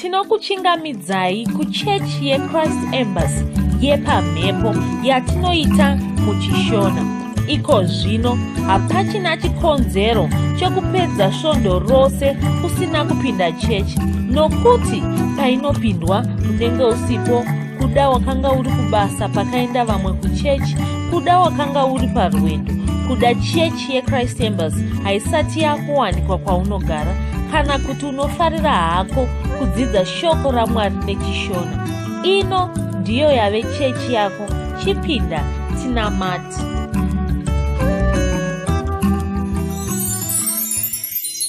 Tinokuchingamidzai kuchechi yeChrist Embassy yepamhepo yatinoita muchishona. Iko zvino hapachina chikonzero chokupedza svondo rose usina kupinda chechi, nokuti painopindwa unenge usipo, kuda wakanga uri kubasa pakaenda vamwe kuchechi, kuda wakanga uri parwendo, kuda chechi yeChrist Embassy haisati yakuwanikwa kwaunogara, kana kuti unofarira hako kudzidza shoko raMwari nechishona. Ino ndiyo yave chechi yako. Chipinda tinamati.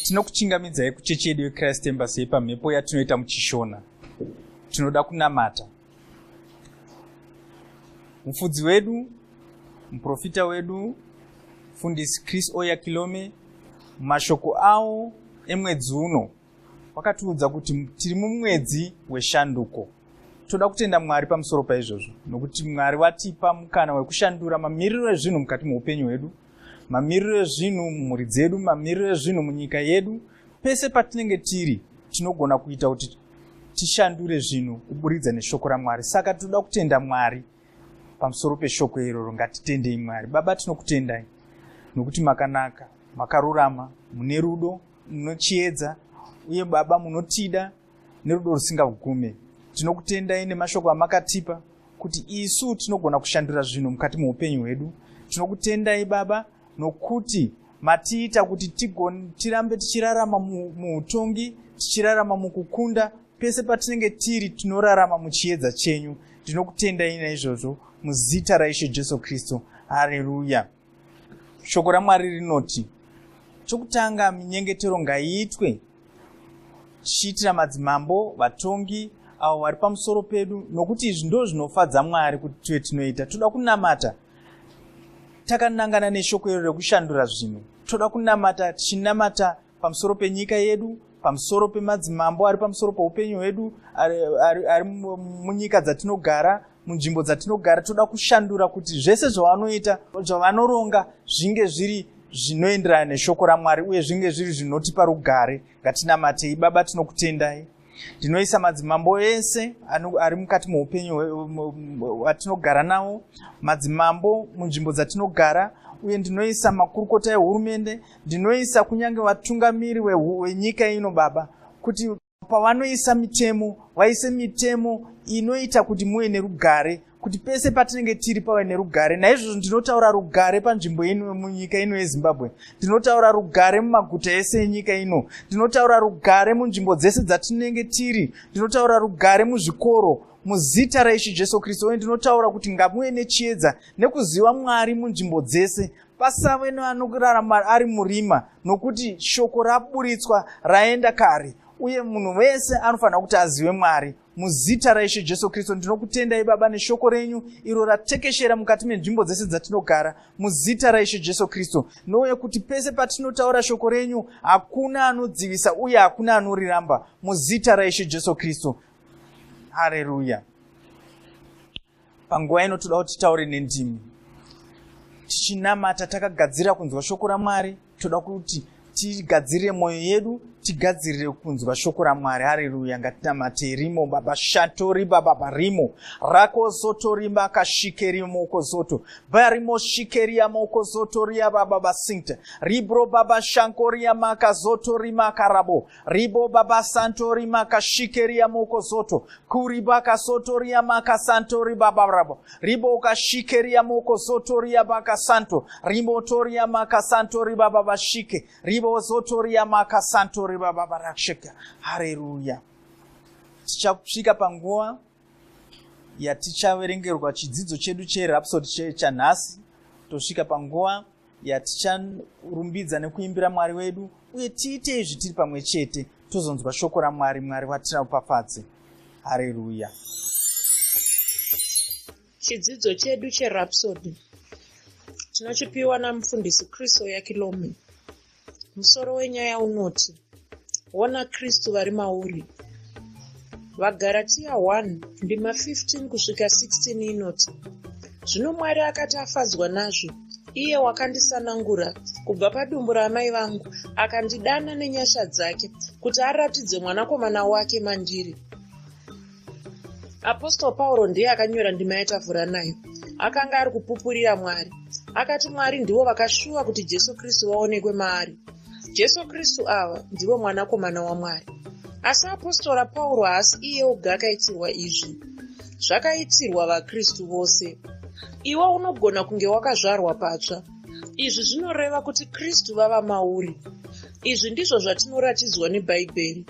Tinokuchingamidzai kuchechi yedu yeChrist Embassy yepamhepo yatinoita muchishona. Tinoda kunamata mufudzi wedu, muprofita wedu, Fundisi Chris Oya Kilome. Mashoko awo emwedzi uno wakatiudza kuti tiri mumwedzi weshanduko. Toda kutenda Mwari pamusoro paizvozvo, nokuti Mwari watipa mukana wekushandura mamiriro ezvinhu mukati muupenyu hwedu, mamiriro ezvinhu mumhuri dzedu, mamiriro ezvinhu munyika yedu. Pese patinenge tiri tinogona kuita kuti tishandure zvinhu kuburidza neshoko raMwari. Saka toda kutenda Mwari pamusoro peshoko iroro. Ngatitendei Mwari. Baba, tinokutendai nokuti makanaka, makarurama, mune rudo, munochiedza, uye Baba munotida nerudo rusingagume. Tinokutendai nemashoko amakatipa kuti isu tinogona kushandura zvinhu mukati muupenyu hwedu. Tinokutendai Baba nokuti matiita kuti tirambe tichirarama muutongi, tichirarama mukukunda. Pese patinenge tiri tinorarama muchiedza chenyu. Tinokutendai naizvozvo muzita raIshe Jesu Kristu. Haleluya. Shoko raMwari rinoti, chokutanga minyengetero ngaiitwe tichiitira madzimambo, vatongi, avo vari pamusoro pedu, nokuti izvi ndizvo zvinofadza Mwari kuti tuve tinoita. Toda kunamata takanangana neshoko iro rekushandura zvinhu. Toda kunamata tichinamata pamusoro penyika yedu, pamusoro pemadzimambo ari pamusoro paupenyu hwedu, ari munyika dzatinogara, munzvimbo dzatinogara. Toda kushandura kuti zvese zvavanoita, zvavanoronga zvinge zviri zvinoenderana neshoko raMwari, uye zvinge zviri zvinotipa rugare. Ngatinamatei Baba. Tinokutendai. Ndinoisa madzimambo ese ari mukati muupenyu watinogara nawo, madzimambo munzvimbo dzatinogara, uye ndinoisa makurukota ehurumende, ndinoisa kunyange vatungamiri wenyika ino Baba, kuti pavanoisa mitemo, vaise mitemo inoita kuti muwe nerugare, kuti pese patinenge tiri pave nerugare. Naizvozvo ndinotaura rugare panzvimbo ino munyika ino yeZimbabwe. Ndinotaura rugare mumaguta ese enyika ino. Ndinotaura rugare munzvimbo dzese dzatinenge tiri. Ndinotaura rugare muzvikoro muzita raIshe Jesu Kristu. Uye ndinotaura kuti ngamuve nechiedza nekuziva Mwari munzvimbo dzese. Pasave nevanorarama ari murima, nokuti shoko raburitswa raenda kare, uye munhu wese anofanira kuti azive Mwari muzita raIshe Jesu Kristu. Ndinokutendai Baba neshoko renyu iro ratekeshera mukati menzvimbo dzese dzatinogara muzita raIshe Jesu Kristu. Nouye kuti pese patinotaura shoko renyu hakuna anodzivisa uye hakuna anoriramba muzita raIshe Jesu Kristu. Haleluya. Panguva ino toda kuti taure nendimi tichinamata takagadzira kunzwa shoko raMwari. Toda kuti tigadzirire mwoyo yedu, tigadzirire kunzwa shoko raMwari. Haleluya. Ngatinamatei. Rimo Baba shatori Baba rimo rako zoto rimba kashikeri moko zoto barimo shikeri ya moko zoto ria Baba basinte ribro Baba shankori ya maka zoto rima karabo ribo Baba santori maka shikeri ya moko zoto kuribaka soto ria maka santori Baba rabo ribo kashikeri ya moko zoto ria baka santo rimo toria maka santori Baba bashike ribo zoto ria maka santori Baba barakshika. Haleluya. Tichasvika panguva yatichaverengerwa chidzidzo chedu cherhapsodi chanhasi. Tosvika panguva yaticharumbidza nekuimbira Mwari wedu, uye tiite izvi tiri pamwe chete, tozonzwa shoko raMwari, Mwari watinopafadze. Haleluya. Chidzidzo chedu cherhapsodi tinochipiwa namufundisi Chris Oya Kilome. Musoro wenyaya unoti, ona Kristu vari mauri. Vagaratiya 1 ndima 15 kusvika 16 inoti, zvino Mwari akati afadzwa nazvo, iye wakandisanangura kubva padumbu ramai vangu, akandidana nenyasha dzake, kuti aratidze mwanakomana wake mandiri. Apostle Pauro ndiye akanyora ndima yatavhura nayo. Akanga ari kupupurira Mwari. Akati Mwari ndivo vakashuva kuti Jesu Kristu vaonekwe maari. Jesu Kristu ava ndivo mwanakomana waMwari. Asi apostora Pauro haasi iye oga akaitirwa izvi. Zvakaitirwa vaKristu vose. Iwe unogona kunge wakazvarwa patsva. Izvi zvinoreva kuti Kristu vava mauri. Izvi ndizvo zvatinoratidzwa neBhaibheri.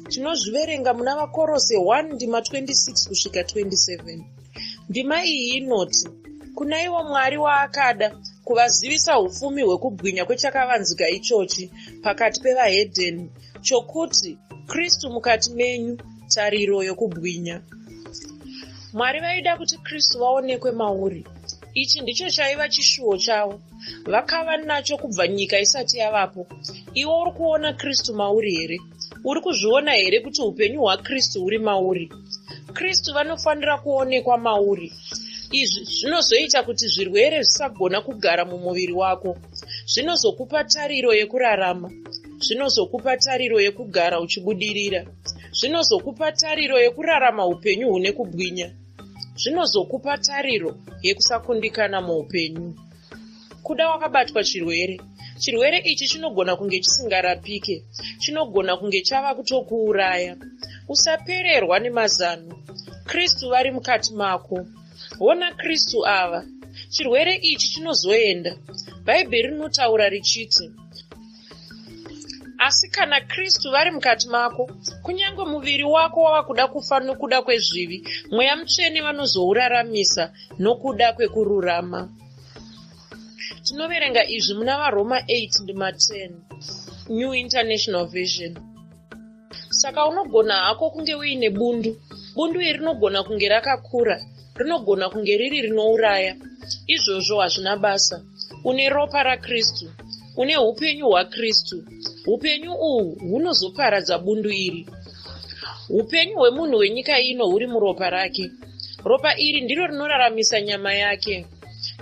Tinozviverenga muna vakorose 1 ndima 26 kusvika 27. Ndima iyi inoti, kuna iwo Mwari waakada kuvazivisa ufumi hwekubwinya kwechakavanzika ichochi pakati pevahedheni, chokuti Kristu mukati menyu tariro yokubwinya. Mwari vaida kuti Kristu vaonekwe mauri. Ichi ndicho chaiva chishuwo chavo. Vakava nacho kubva nyika isati yavapo. Iwo uri kuona Kristu mauri here? Uri kuzviona here kuti upenyu hwaKristu huri mauri? Kristu vanofanira kuonekwa mauri. Izvi zvinozoita kuti zvirwere zvisagona kugara mumuviri wako. Zvinozokupa tariro yekurarama. Zvinozokupa tariro yekugara uchibudirira. Zvinozokupa tariro yekurarama upenyu hune kubwinya. Zvinozokupa tariro yekusakundikana muupenyu. Kuda wakabatwa chirwere. Chirwere ichi chinogona kunge chisingarapike. Chinogona kunge chava kutokuuraya. Usapererwa nemazano. Kristu vari mukati mako. Ona Kristu ava. Chirwere ichi chinozoenda. Bhaibheri rinotaura richiti, asi kana Kristu vari mukati mako, kunyange muviri wako wava kuda kufa nokuda kwezvivi, Mweya Mutsvene vanozouraramisa nokuda kwekururama. Tinoverenga izvi muna vaRoma 8 ndima 10, New International Version. Saka unogona hako kunge uine bundu. Bundu iri rinogona kunge rakakura, rinogona kunge riri rinouraya. Izvozvo hazvina basa. Une ropa raKristu, une upenyu hwaKristu. Upenyu uhu hunozoparadza bundu iri. Upenyu hwemunhu wenyika ino huri muropa rake. Ropa iri ndiro rinoraramisa nyama yake.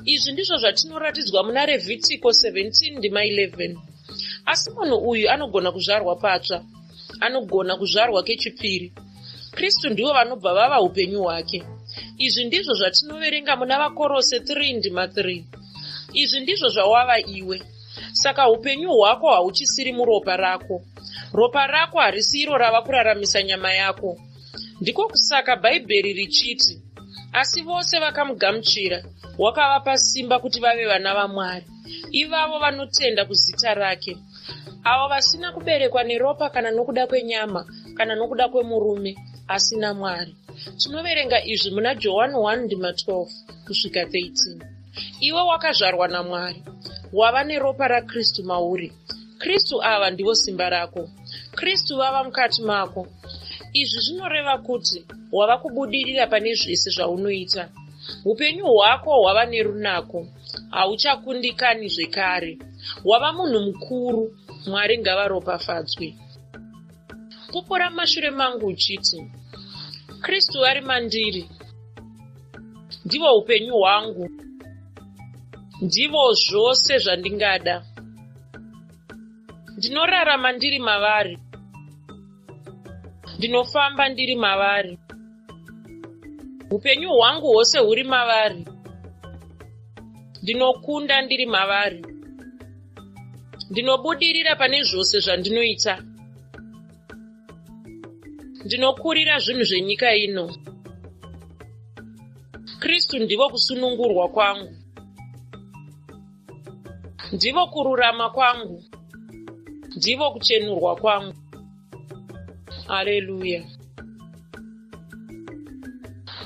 Izvi ndizvo zvatinoratidzwa muna Revhitiko 17 ndima 11. Asi munhu uyu anogona kuzvarwa patsva, anogona kuzvarwa kechipiri. Kristu ndivo vanobva vava upenyu hwake. Izvi ndizvo zvatinoverenga muna vakorose 3 ndima 3. Izvi ndizvo zvawava iwe. Saka upenyu hwako hauchisiri muropa rako. Ropa rako harisi iro rava kuraramisa nyama yako. Ndiko kusaka Bhaibheri richiti, asi vose vakamugamuchira, wakavapa simba kuti vave vana vaMwari, ivavo vanotenda kuzita rake. Avo vasina kuberekwa neropa kana nokuda kwenyama kana nokuda kwemurume, asi naMwari. Tinoverenga izvi muna Johani 1 ndima 12 kusvika 13. Iwe wakazvarwa naMwari, wava neropa raKristu mauri. Kristu ava ndivo simba rako. Kristu vava mukati mako. Izvi zvinoreva kuti wava kubudirira pane zvese zvaunoita. Upenyu hwako hwava nerunako. Hauchakundikani zvekare. Wava munhu mukuru. Mwari ngavaropafadzwe. Pupura mashure mangu uchiti, Kristu ari mandiri. Ndivo upenyu hwangu. Ndivo zvose zvandingada. Ndinorarama ndiri mavari. Ndinofamba ndiri mavari. Upenyu hwangu hwose huri mavari. Ndinokunda ndiri mavari. Ndinobudirira pane zvose zvandinoita. Ndinokurira zvinhu zvenyika ino. Kristu ndivo kusunungurwa kwangu. Ndivo kururama kwangu. Ndivo kuchenurwa kwangu. Haleluya.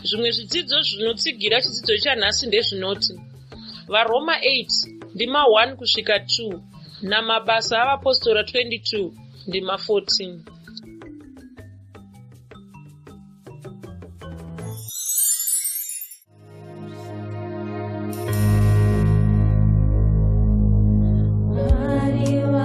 Zvimwe zvidzidzo zvinotsigira chidzidzo chanhasi ndezvinoti, vaRoma 8 ndima 1 kusvika 2 namabasa avapostora 22 ndima 14. Hallelujah.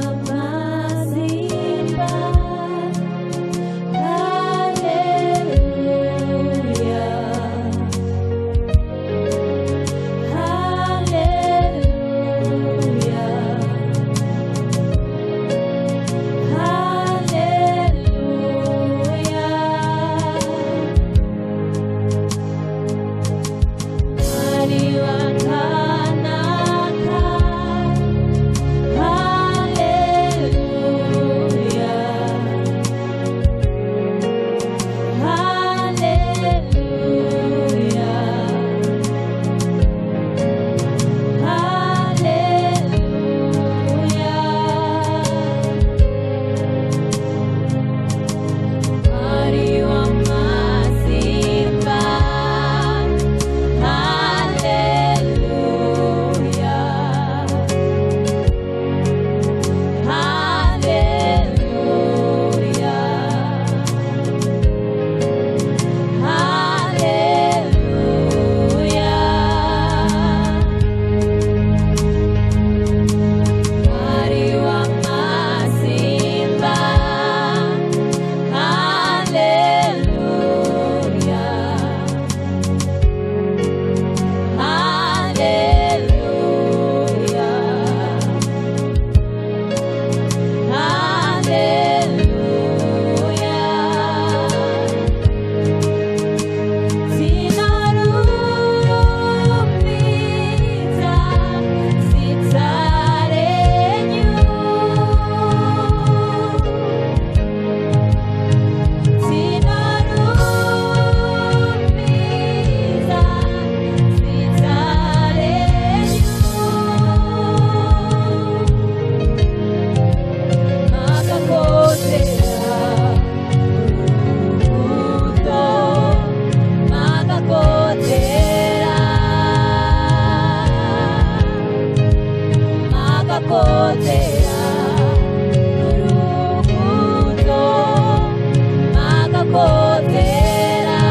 makakodzera,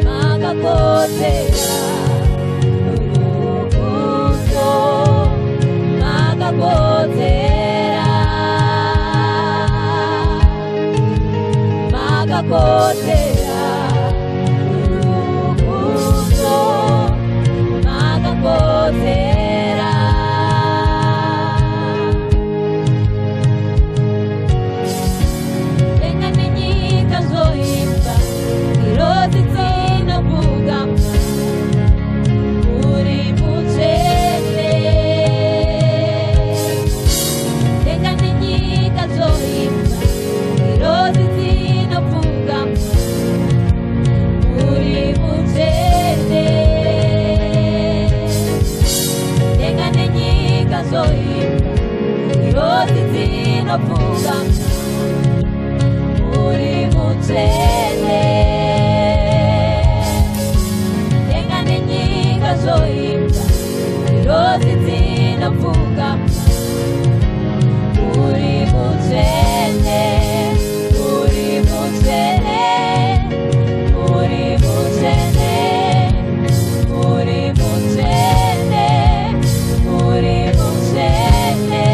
makakodzera rukudzo, makakodzera, makakodzera rukudzo, makakodzera. Denga nenyika zoimba, kiroti dzinobugama, uri mutsvene. Denga nenyika zoimba, kiroti dzinobugama, uri mutsvene. Denga nenyika zoimba, kiroti dzinobugama, uri mutsvene. Denga nenyika zoimba, kiroti dzinobugama, uri mutsvene, uri mutsvene, uri mutsvene, uri mutsvene, uri mutsvene,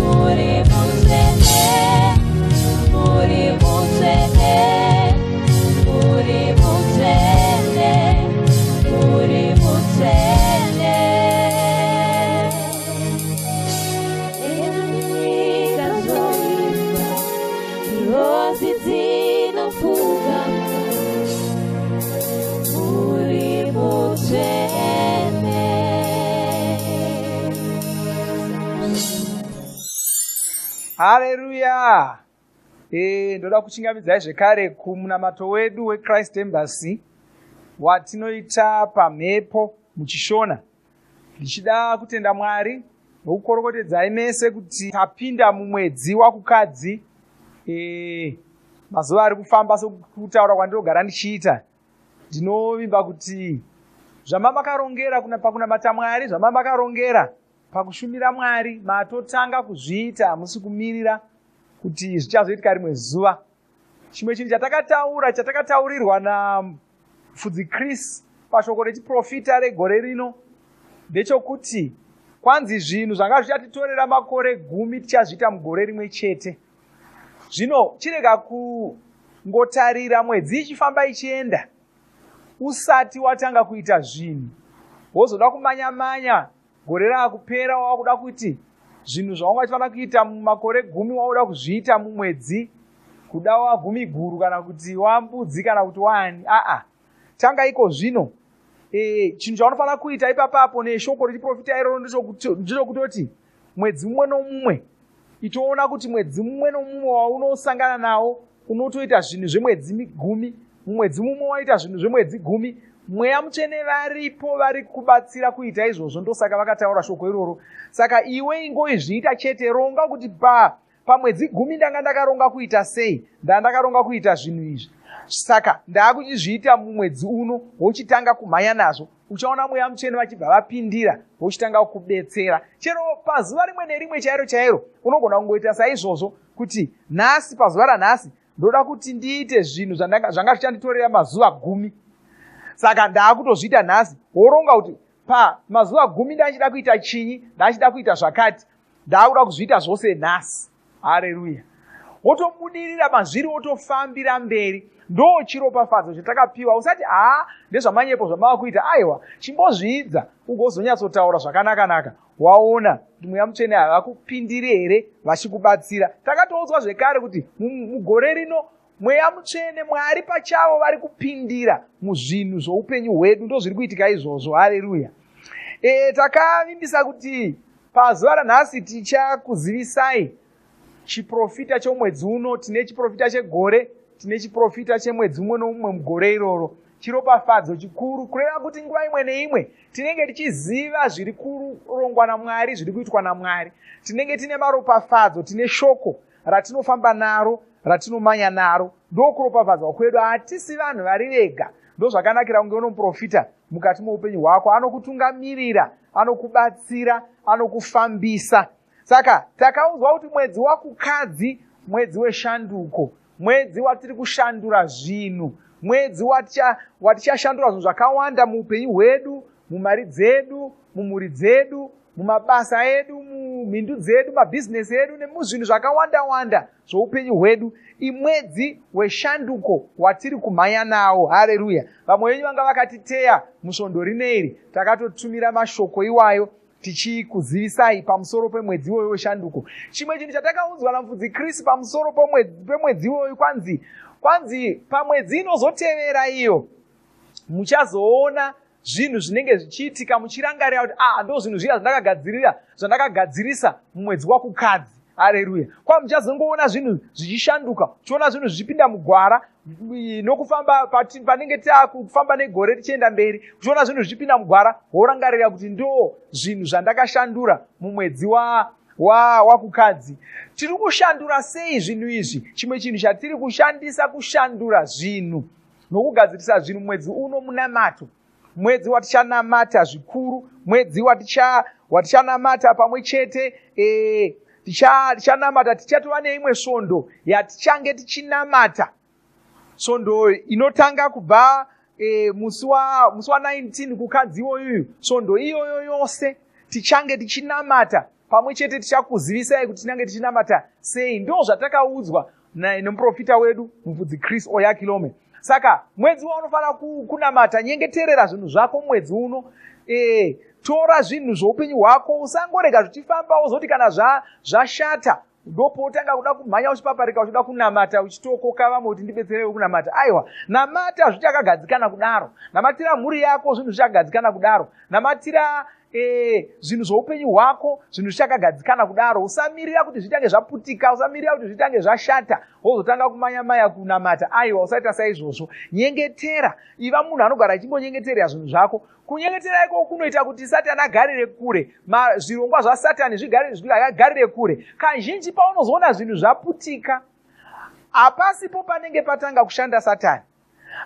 uri mutsvene, uri mutsvene, uri mutsvene, uri mutsvene. Enyika zoimba, kiroti dzinobugama, uri mutsvene. Haleluya! Ndoda kuchingamidzai zvekare kumunamato wedu weChrist Embassy watinoita pamhepo muchishona. Ndichida kutenda Mwari nokukorokotedzai mese kuti tapinda mumwedzi wakukadzi. Mazuva ari kufamba sokutaura kwandinogara ndichiita. Ndinovimba kuti zvamakarongera pakunamata Mwari, zvamakarongera pakushumira Mwari, matotanga kuzviita, hamusi kumirira kuti zvichazoitika rimwe zuva. Chimwe chinhu chatakataurirwa naMufudzi Chris pashoko rechiprofita regore rino ndechokuti kwanzi zvinhu zvanga zvichatitorera makore 10 tichazviita mugore rimwe chete. Zvino chirega kungotarira mwedzi ichifamba ichienda usati watanga kuita zvinhu, wozoda kumanya-manya gore raakupera, wakuda kuti zvinhu zvaungafanira kuita mumakore 10 wauda kuzviita mumwedzi, kuda wa10 guru kana kuti wambudzi kana kuti wani. Tanga iko zvino. Chinhu chaunofanira kuita ipapapo neshoko rechiprofita iroro ndechokutoti mwedzi mumwe nomumwe itoona kuti mwedzi mumwe nomumwe waunosangana nawo unotoita zvinhu zvemwedzi 10, mumwedzi mumwe waita zvinhu zvemwedzi 10. Mweya Mutsvene varipo vari kubatsira kuita izvozvo, ndosaka vakataura shoko iroro. Saka iwe ingoizviita chete, ronga kuti pamwedzi 10 ndanga ndakaronga kuita sei, ndakaronga kuita zvinhu izvi. Saka ndaakuchizviita mumwedzi uno, wochitanga kumhanya nazvo, uchaona Mweya Mutsvene vachibva vapindira, wochitanga kukubetsera. Chero pazuva rimwe nerimwe chairo unogona kungoita saizvozvo kuti nhasi, pazuva ranhasi ndoda kuti ndiite zvinhu zvanga zvichanditorera mazuva 10. Saka ndaakutozviita nhasi, woronga kuti pamazuva 10 ndachida kuita chinyi, ndachida kuita zvakati, ndaakuda kuzviita zvose nhasi. Haleluya! Wotobudirira mazviri, wotofambira mberi. Ndo chiropafadzo chatakapiwa. Usati ndezvamanyepo zvamava kuita, aiwa chimbozvidza ugozonyatsotaura zvakanaka-naka. Waona kuti Mweya Mutsvene havakupindiri here vachikubatsira. Takatoudzwa zvekare kuti mugore rino Mweya Mutsvene, Mwari pachavo vari kupindira muzvinhu zvoupenyu hwedu. Ndo zviri kuitika izvozvo. Haleluya! Takavimbisa kuti pazuva ranhasi tichakuzivisai chiprofita chomwedzi uno. Tine chiprofita chegore, tine chiprofita chemwedzi umwe noumwe mugore iroro. Chiropafadzo chikuru kureva kuti nguva imwe neimwe tinenge tichiziva zviri kurongwa naMwari, zviri kuitwa naMwari. Tinenge tine maropafadzo, tine shoko ratinofamba naro, ratinomanya naro. Ndokuropafadzwa kwedu. Hatisi vanhu vari vega. Ndo zvakanakira kunge uno muprofita mukati muupenyu hwako. Anokutungamirira, anokubatsira, anokufambisa. Saka takaudzwa kuti mwedzi wakukadzi mwedzi weshanduko, mwedzi watiri kushandura zvinhu, mwedzi watichashandura zvinhu zvakawanda muupenyu hwedu, mumari dzedu, mumhuri dzedu, mumabasa edu, mumhindu dzedu, mabhizinesi edu nemuzvinhu zvakawanda-wanda zvoupenyu hwedu. Imwedzi weshanduko watiri kumhanya nawo. Haleluya. Vamwe venyu vanga vakatiteya musvondo rineiri, takatotumira mashoko iwayo tichikuzivisai pamusoro pemwedzi iwoyo weshanduko. Chimwe chinhu chatakaudzwa namufudzi Chris pamusoro pemwedzi iwoyo kwanzi pamwedzi inozotevera iyo muchazoona zvinhu zvinenge zvichiitika muchirangarira kuti ndo zvinhu zviya zvandakagadzirisa mumwedzi wakukadzi. Haleluya. Muchazongoona zvinhu zvichishanduka, tichiona zvinhu zvichipinda mugwara nokufamba panenge takufamba negore tichienda mberi, tichiona zvinhu zvichipinda mugwara, worangarira kuti ndo zvinhu zvandakashandura mumwedzi wakukadzi. Tiri kushandura sei zvinhu izvi? Chimwe chinhu chatiri kushandisa kushandura zvinhu nokugadzirisa zvinhu mwedzi uno munamato, mwedzi watichanamata zvikuru, mwedzi watichanamata pamwe chete. Tichanamata, tichatova neimwe svondo yatichange tichinamata, svondo inotanga kubva musi wa19 kukadzi iyoyu. Svondo iyoyo yose tichange tichinamata pamwe chete. Tichakuzivisai kuti tinange tichinamata sei. Ndo zvatakaudzwa nomuprofita wedu mufudzi Chris Oya Kilome. Saka mwedzi waunofanira kunamata, nyengeterera zvinhu zvako mwedzi uno. Tora zvinhu zvoupenyu hwako, usangorega zvichifamba wozoti kana zvashata ndopotanga kuda kumhanya uchipaparika uchida kunamata uchitokoka vamwe kuti ndibetserewo kunamata. Aiwa, namata zvichakagadzikana kudaro. Namatira mhuri yako zvinhu zvichakagadzikana kudaro. Namatira zvinhu zvoupenyu hwako zvinhu zvichakagadzikana kudaro. Usamirira kuti zvitange zvaputika, usamirira kuti zvitange zvashata wozotanga kumanya-manya kunamata. Aiwa, usaita saizvozvo. Nyengetera, iva munhu anogara achimbonyengeterera zvinhu zvako. Kunyengetera iko kunoita kuti Satani agarire kure, zvirongwa zvaSatani zvigarire kure. Kazhinji paunozoona zvinhu zvaputika, hapasipo panenge patanga kushanda Satani.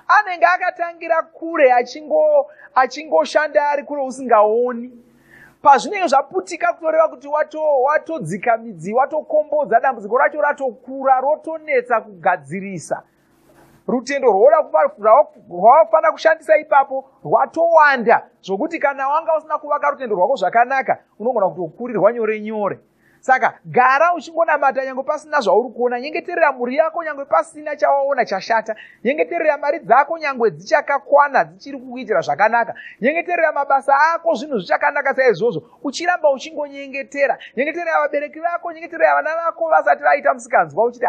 Anenge akatangira kure achingoshanda ari kure usingaoni. Pazvinenge zvaputika kutoreva kuti watodzika midzi, watokombodza, dambudziko racho ratokura, rotonetsa kugadzirisa. Rutendo rwawafanira kushandisa ipapo rwatowanda zvokuti kana wanga usina kuvaka rutendo rwako zvakanaka unogona kutokurirwa nyore-nyore. Saka gara uchingonamata nyangwe pasina zvauri kuona. Nyengeterera mhuri yako nyangwe pasina chawaona chashata. Nyengeterera mari dzako nyangwe dzichakakwana, dzichiri kukuitira zvakanaka. Nyengeterera mabasa ako zvinhu zvichakanaka saizvozvo. Uchiramba uchingonyengetera. Nyengeterera vabereki vako, nyengeterera vana vako vasati vaita musikanzwa uchiti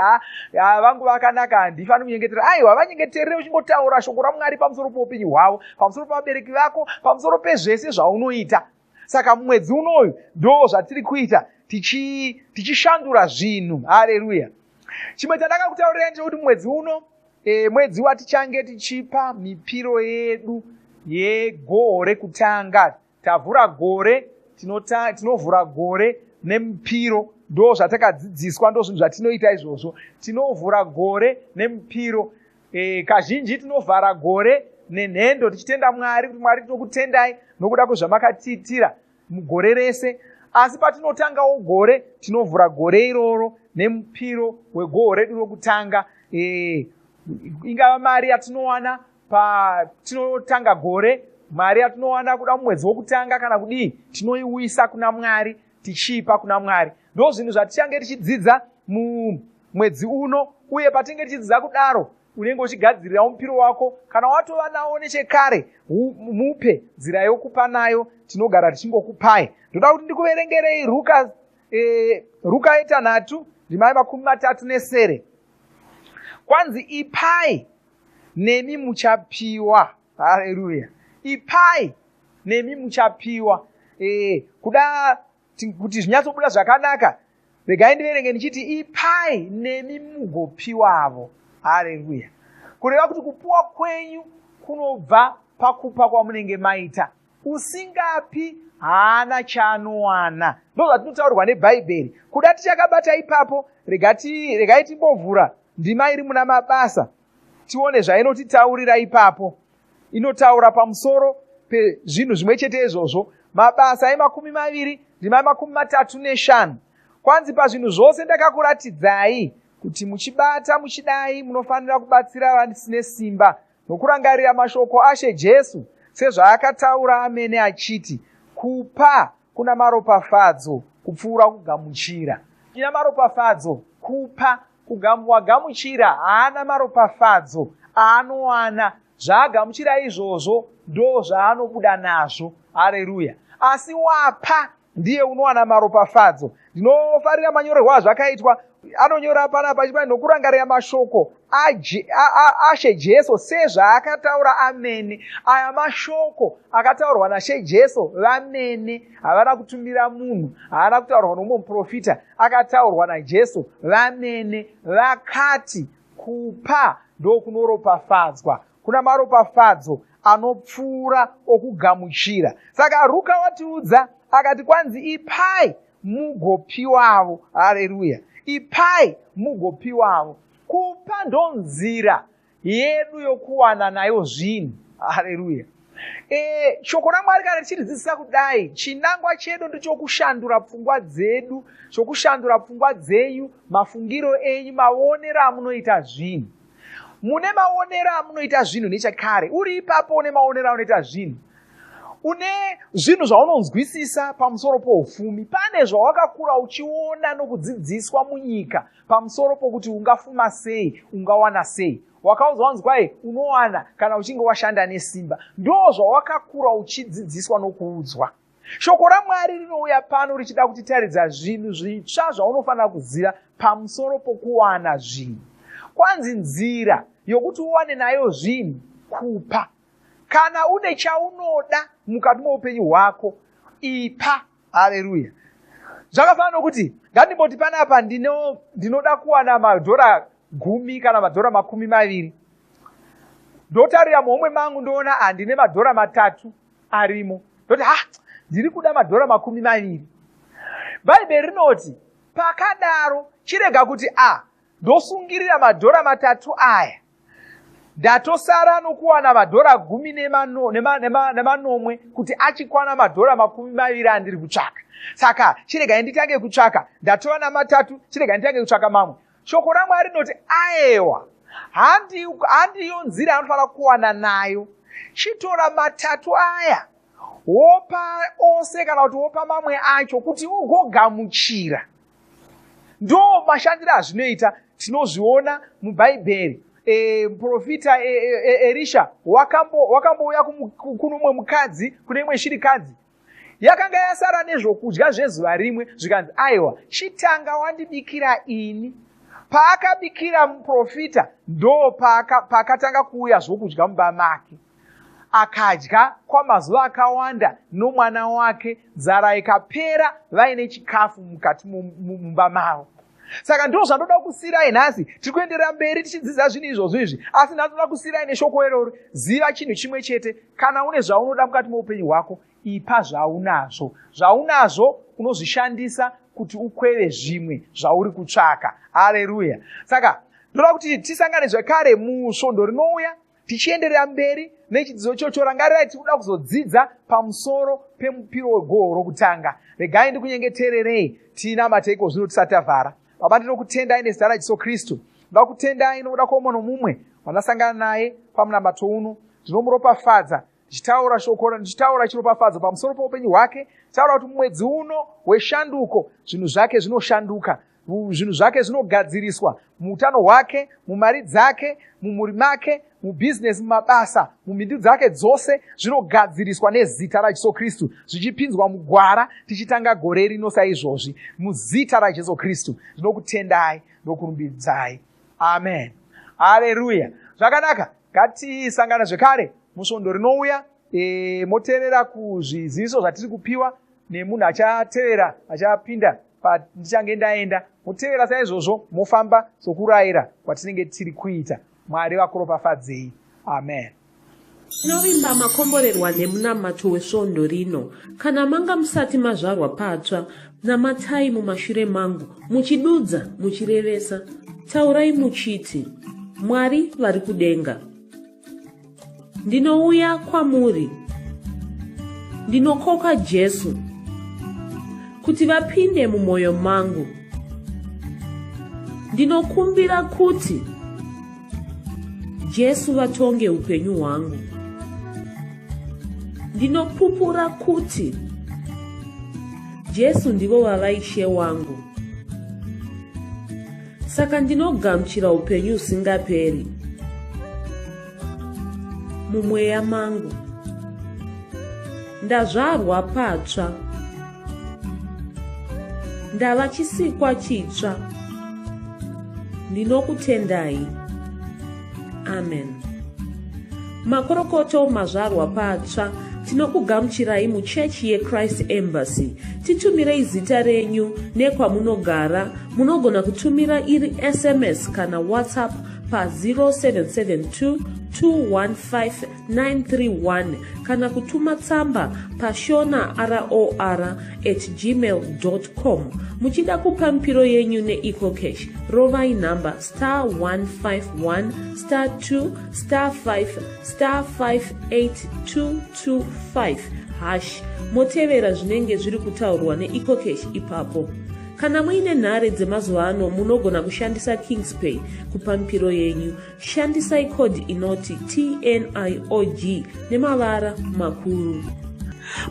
vangu vakanaka handifani kunyengetera. Aiwa, vanyengeterere uchingotaura shoko raMwari pamusoro poupenyu hwavo, pamusoro pavabereki vako, pamusoro pezvese zvaunoita. Saka mumwedzi unoyu ndo zvatiri kuita, tichishandura zvinhu. Haleluya. Chimwe chandakakutaurirai ndechekuti mwedzi uno mwedzi watichange tichipa mipiro yedu yegore kutanga. Tavhura gore, tinovhura gore nemipiro. Ndo zvatakadzidziswa, ndo zvinhu zvatinoita izvozvo. Tinovhura gore nemipiro. Kazhinji tinovhara gore nenhendo tichitenda Mwari kuti Mwari tinokutendai nokuda kwezvamakatiitira mugore rese. Asi patinotangawo gore, tinovhura gore iroro nemupiro wegore redu rokutanga. Ingava mari yatinowana patinotanga gore, mari yatinowana kuda mumwedzi wokutanga kana kudii, tinoiuyisa kuna Mwari, tichipa kuna Mwari. Ndo zvinhu zvatichange tichidzidza mumwedzi uno. Uye patinenge tichidzidza kudaro, unenge uchigadzirira mupiro wako. Kana watova nawo nechekare, mupe nzira yokupa nayo, tinogara tichingokupai. Ndoda kuti ndikuverengerei Ruka 3:33. Kwanzi ipai nemi muchapiwa. Haleluya. Ipai nemi muchapiwa. Kuda kuti zvinyatsobuda zvakanaka, regai ndiverenge ndichiti ipai nemi mugopiwavo. Haleluya. Kureva kuti kupuwa kwenyu kunobva pakupa kwamunenge maita. Usingapi haana chaanowana. Ndo zvatinotaurirwa neBhaibheri. Kuda tichakabata ipapo, regai timbovhura ndima iri muna Mabasa tione zvainotitaurira ipapo. Inotaura pamusoro pezvinhu zvimwe chete izvozvo. Mabasa 20 ndima 35. Kwanzi pazvinhu zvose ndakakuratidzai kuti muchibata muchidai munofanira kubatsira vasine simba nokurangarira mashoko ashe Jesu sezvaakataura amene achiti, kupa kuna maropafadzo kupfuura kugamuchira. Ina maropafadzo kupa, wagamuchira haana maropafadzo aanowana. Zvaagamuchira izvozvo ndo zvaanobuda nazvo. Haleluya. Asi wapa ndiye unowana maropafadzo. Ndinofarira manyorerwo azvakaitwa. Anonyora panapa achiti nokurangarira mashoko ashe Jesu sezvaakataura amene. Aya mashoko akataurwa naShe Jesu vamene, havana kutumira munhu, havana kutaurwa nomumwe muprofita, akataurwa naJesu vamene. Vakati kupa ndokunoropafadzwa, kuna maropafadzo anopfuura okugamuchira. Saka Ruka watiudza akati kwanzi ipai mugopiwavo. Haleluya. Ipai mugopiwavo. Kupa ndonzira yedu yokuwana nayo zvinhu. Haleluya. Shoko raMwari kana tichiridzidzisa kudai, chinangwa chedu ndechokushandura pfungwa dzedu, chokushandura pfungwa dzenyu, mafungiro enyu, maonero amunoita zvinhu. Mune maonero amunoita zvinhu nechakare. Uri ipapo une maonero amunoita zvinhu. Une zvinhu zvaunonzwisisa pamusoro poufumi. Pane zvawakakura uchiona nokudzidziswa munyika pamusoro pokuti ungafuma sei, ungawana sei. Wakaudzwa wanzi kwai unowana kana uchinge washanda nesimba. Ndo zvawakakura uchidzidziswa nokuudzwa. Shoko raMwari rinouya pano richida kutitaridza zvinhu zvitsva zvaunofanira kuziva pamusoro pokuwana zvinhu. Kwanzi nzira yokuti uwane nayo zvinhu kupa. Kana une chaunoda mukati muupenyu hwako, ipa. Haleluya. Zvakafanana nokuti ngandimboti panapa ndinoda kuwana madhora 10 kana madhora 20. Ndotarira muhomwe mangu ndoona handine madhora 3 arimo. Ndoti ndiri kuda madhora 20. Bhaibheri rinoti pakadaro chirega kuti ndosungirira madhora 3 aya, ndatosara nokuwana madhora 10 nemanomwe kuti achikwana madhora 20 andiri kutsvaka. Saka chirega nditange kutsvaka, ndatowana 3, chirega nditange kutsvaka mamwe. Shoko raMwari rinoti aewa, handiyo nzira anofanira kuwana nayo. Chitora 3 aya wopa ose kana kuti wopa mamwe acho kuti ugogamuchira. Ndo mashandiro azvinoita tinozviona mubhaibheri. Profita Elisha wakambouya kuno umwe mukadzi, kune imwe shirikadzi. Yakanga yasara nezvokudya zvezuva rimwe, zvikanzi aiwa, chitanga wandibikira ini. Paakabikira muprofita ndo paakatanga kuuya zvokudya mumba make. Akadya kwamazuva akawanda nomwana wake, nzara ikapera, vaine chikafu mukati mumba mavo. Saka ndo zvandoda kusiyirai nhasi. Tiri kuenderera mberi tichidzidza zvinhu izvozvo izvi, asi ndatoda kusiyirai neshoko iroro. Ziva chinhu chimwe chete, kana une zvaunoda mukati muupenyu hwako, ipa zvaunazvo. Zvaunazvo unozvishandisa kuti ukweve zvimwe zvauri kutsvaka. Haleluya. Saka ndoda kuti tisangane zvakare musvondo rinouya tichienderera mberi nechidzidzo chocho. Rangarirai tikuda kuzodzidza pamusoro pemupiro wegohwo rokutanga. Regai ndikunyengetererei tinamate iko zvino tisati tavhara. Baba, ndinokutendai nezita raJesu Kristu. Ndakutendai nokuda kwomumwe nomumwe wanasangana naye pamunamato uno. Ndinomuropafadza ndichitaura shoko, ndichitaura chiropafadzo pamusoro poupenyu hwake. Taura kuti mumwedzi uno weshanduko zvinhu zvake zvinoshanduka, zvinhu zvake zvinogadziriswa muutano hwake, mumari dzake, mumuri make, mubhizinesi, mumabasa, mumhindu dzake dzose zvinogadziriswa nezita raJesu Kristu, zvichipinzwa mugwara tichitanga gore rino saizvozvi. Muzita raJesu Kristu ndinokutendai nokurumbidzai. Amen. Haleluya. Zvakanaka, ngatisangana zvekare musvondo rinouya. Moteerera kuzviziviso zvatiri kupiwa nemunhu achatevera, achapinda ndichange ndaenda. Moteerera saizvozvo, mofamba sokurayira kwatinenge tiri kuita. Mwari vakuropafadzei. Amen. Tinovimba makomborerwa nemunamato wesvondo rino. Kana manga musati mazvarwa patsva, namatai mumashure mangu, muchidudza, muchirevesa. Taurai muchiti, Mwari vari kudenga, ndinouya kwamuri, ndinokoka Jesu kuti vapinde mumwoyo mangu. Ndinokumbira kuti Jesu vatonge upenyu hwangu. Ndinopupura kuti Jesu ndivo vavaishe wangu. Saka ndinogamuchira upenyu usingaperi mumweya mangu. Ndazvarwa patsva, ndava chisikwa chitsva. Ndinokutendai. Amen. Makorokoto mazvarwa patsva, tinokugamuchirai muchechi yeChrist Embassy. Titumirei zita renyu nekwamunogara. Munogona kutumira iri SMS kana WhatsApp pa 0772 215 kana kutuma tsamba pa shonaror@gmail.com. Muchida kupa mpiro yenyu neEcoCash, rovai namba *151*2*5*58222 motevera zvinenge zviri kutaurwa neEcoCash ipapo. Kana muine nhare dzemazuva ano munogona kushandisa KingsPay kupa mpiro yenyu. Shandisai kodi inoti TNIOG nemavara makuru.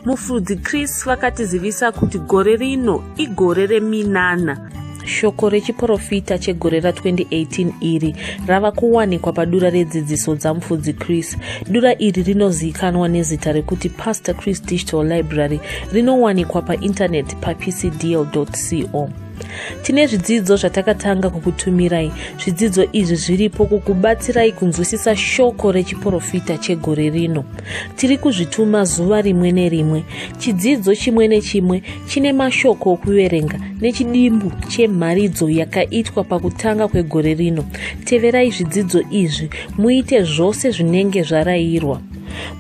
Mufudzi Chris vakatizivisa kuti gore rino igore reminana. Shoko rechiprofita chegore ra2018 iri rava kuwanikwa padura redzidziso dzamufudzi Chris. Dura iri rinozivikanwa nezita rekuti Pastor Chris Digital Library. Rinowanikwa paintaneti papcdl.co. Tine zvidzidzo zvatakatanga kukutumirai. Zvidzidzo izvi zviripo kukubatsirai kunzwisisa shoko rechiprofita chegore rino. Tiri kuzvituma zuva rimwe nerimwe. Chidzidzo chimwe nechimwe chine mashoko okuverenga nechidimbu chemharidzo yakaitwa pakutanga kwegore rino. Teverai zvidzidzo izvi muite zvose zvinenge zvarayirwa.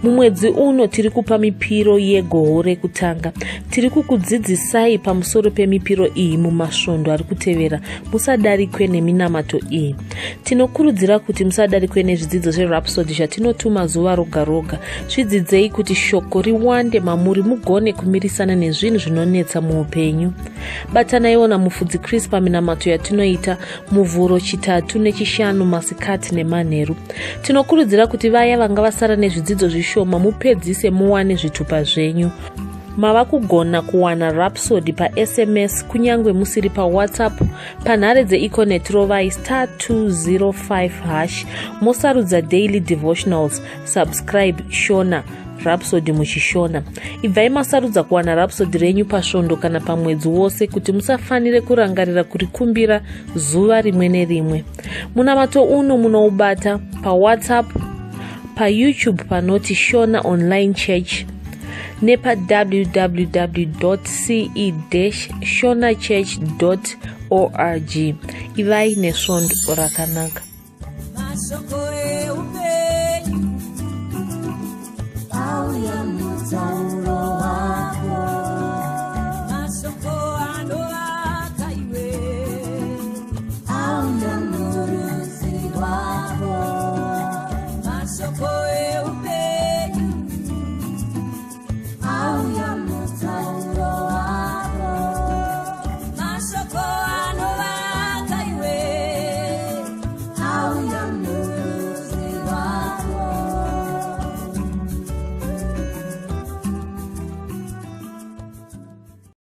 Mumwedzi uno tiri kupa mipiro yegoho rekutanga. Tiri kukudzidzisai pamusoro pemipiro iyi mumasvondo ari kutevera. Musadarikwe neminamato iyi. Tinokurudzira kuti musadarikwe nezvidzidzo zveRhapsody zvatinotuma zuva roga roga. Zvidzidzei kuti shoko riwande mamuri mugone kumirisana nezvinhu zvinonetsa muupenyu. Batanaiwo namufudzi Chris paminamato yatinoita muvhuro, chitatu nechishanu, masikati nemanheru. Tinokurudzira kuti vaya vanga vasara nezvidzidzo zvishoma mupedzise muwane zvitupa zvenyu. Mava kugona kuwana Rhapsody paSMS kunyangwe musiri paWhatsApp. Panhare dzeEconet rovai *205# mosarudza Daily Devotionals. Subscribe Shona Rhapsody muchishona. Ibvai masarudza kuwana Rhapsody renyu pasvondo kana pamwedzi wose kuti musafanire kurangarira kurikumbira zuva rimwe nerimwe. Munamato uno munoubata paWhatsApp, paYouTube panoti Shona Online Church nepa www.ce-shonachurch.org. Ivai nesvondo rakanaka. Mashoko eupenyu